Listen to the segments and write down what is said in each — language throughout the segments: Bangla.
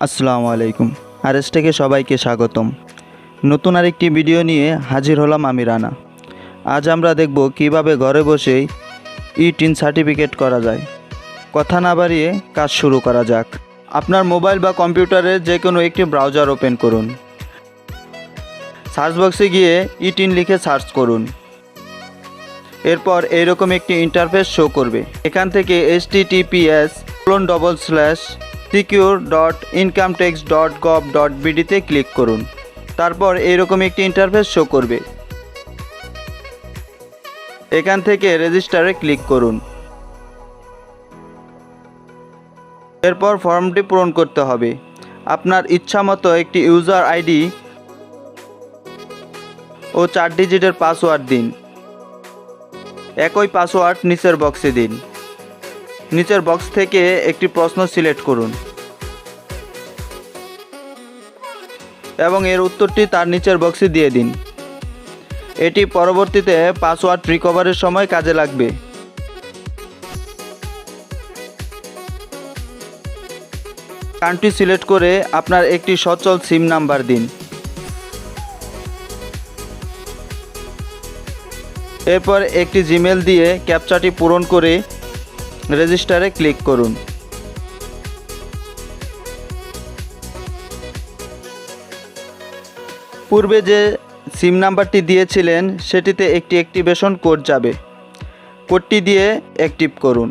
আসসালামু আলাইকুম। আরএস থেকে সবাইকে স্বাগতম। নতুন আরেকটি ভিডিও নিয়ে হাজির হলাম আমি রানা। আজ আমরা দেখব কিভাবে ঘরে বসেই ই-টিন সার্টিফিকেট করা যায়। কথা না বাড়িয়ে কাজ শুরু করা যাক। আপনার মোবাইল বা কম্পিউটারে যে কোনো একটি ব্রাউজার ওপেন করুন। সার্চ বক্সে গিয়ে ই-টিন লিখে সার্চ করুন। এরপর এইরকম একটি ইন্টারফেস শো করবে। এখান থেকে https://secure.incometax.gov.bd তে ক্লিক করুন। তারপর এইরকম একটি ইন্টারফেস শো করবে। এখান থেকে রেজিস্টারে ক্লিক করুন। এরপর ফর্মটি পূরণ করতে হবে। আপনার ইচ্ছামতো একটি ইউজার আইডি ও 4 ডিজিটের পাসওয়ার্ড দিন। একই পাসওয়ার্ড নিচের বক্সে দিন। নিচের বক্স থেকে একটি প্রশ্ন সিলেক্ট করুন এবং এর উত্তরটি তার নিচের বক্সে দিয়ে দিন। এটি পরবর্তীতে পাসওয়ার্ড রিকভারির সময় কাজে লাগবে। কান্ট্রি সিলেক্ট করে আপনার একটি সচল সিম নাম্বার দিন। এরপর একটি জিমেল দিয়ে ক্যাপচাটি পূরণ করে রেজিস্টারে ক্লিক করুন। পূর্বে যে সিম নাম্বারটি দিয়েছিলেন সেটিতে একটি অ্যাক্টিভেশন কোড যাবে। কোডটি দিয়ে অ্যাক্টিভ করুন।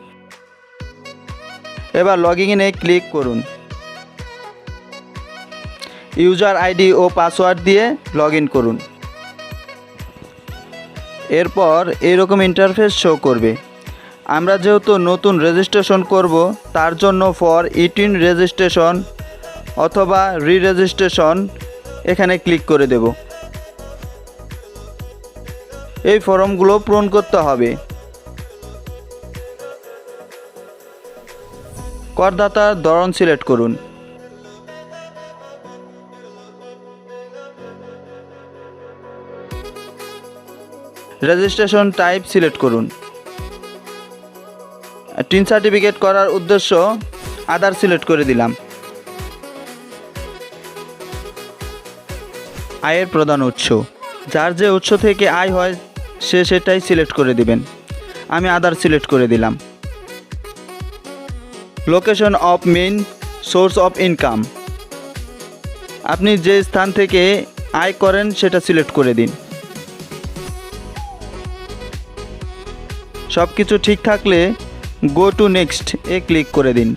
এবার লগইনে ক্লিক করুন। ইউজার আইডি ও পাসওয়ার্ড দিয়ে লগইন করুন। এরপর এরকম ইন্টারফেস শো করবে। আমরা যেহেতু নতুন রেজিস্ট্রেশন করব, তার জন্য ফর ই-টিন রেজিস্ট্রেশন অথবা রি-রেজিস্ট্রেশন এখানে ক্লিক করে দেব। এই ফর্মগুলো পূরণ করতে হবে। করদাতার ধরন সিলেক্ট করুন। রেজিস্ট্রেশন টাইপ সিলেক্ট করুন। টিন সার্টিফিকেট করার উদ্দেশ্য আধার সিলেক্ট করে দিলাম। আয়ের প্রধান উৎস, যার যে উৎস থেকে আয় হয় সে সেটাই সিলেক্ট করে দিবেন। আমি আধার সিলেক্ট করে দিলাম। Location of main source of income, আপনি যে স্থান থেকে আয় করেন সেটা সিলেক্ট করে দিন। সব কিছু ঠিক থাকলে go to next A click করে দিন।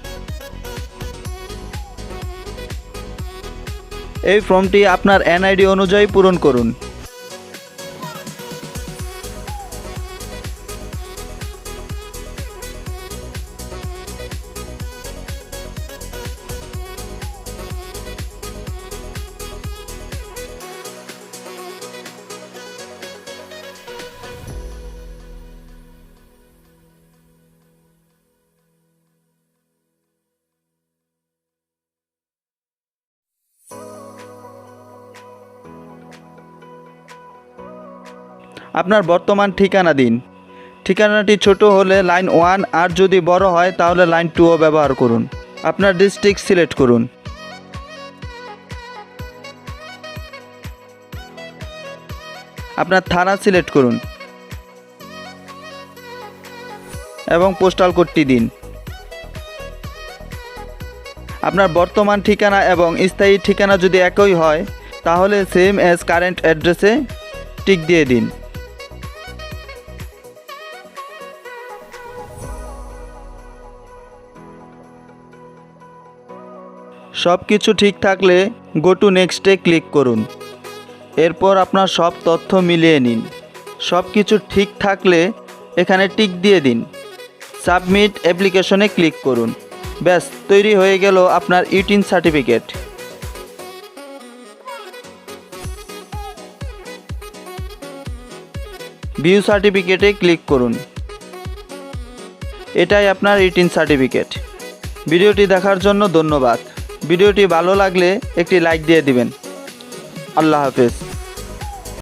এই ফর্মটি আপনার এনআইডি অনুযায়ী পূরণ করুন। আপনার বর্তমান ঠিকানা দিন। ঠিকানাটি ছোট হলে লাইন 1 আর যদি বড় হয় তাহলে লাইন 2ও ব্যবহার করুন। আপনার ডিস্ট্রিক্ট সিলেক্ট করুন। আপনার থানা সিলেক্ট করুন এবং পোস্টাল কোডটি দিন। আপনার বর্তমান ঠিকানা এবং স্থায়ী ঠিকানা যদি একই হয় তাহলে সেম অ্যাজ কারেন্ট অ্যাড্রেসে টিক দিয়ে দিন। সব কিছু ঠিক থাকলে গো টু নেক্সটে ক্লিক করুন। এরপর আপনার সব তথ্য মিলিয়ে নিন। সব কিছু ঠিক থাকলে এখানে টিক দিয়ে দিন। সাবমিট অ্যাপ্লিকেশনে ক্লিক করুন। ব্যাস, তৈরি হয়ে গেল আপনার ই-টিন সার্টিফিকেট। ভিউ সার্টিফিকেটে ক্লিক করুন। এটাই আপনার ই-টিন সার্টিফিকেট। ভিডিওটি দেখার জন্য ধন্যবাদ। ভিডিওটি ভালো লাগলে একটি লাইক দিয়ে দিবেন। আল্লাহ হাফেজ।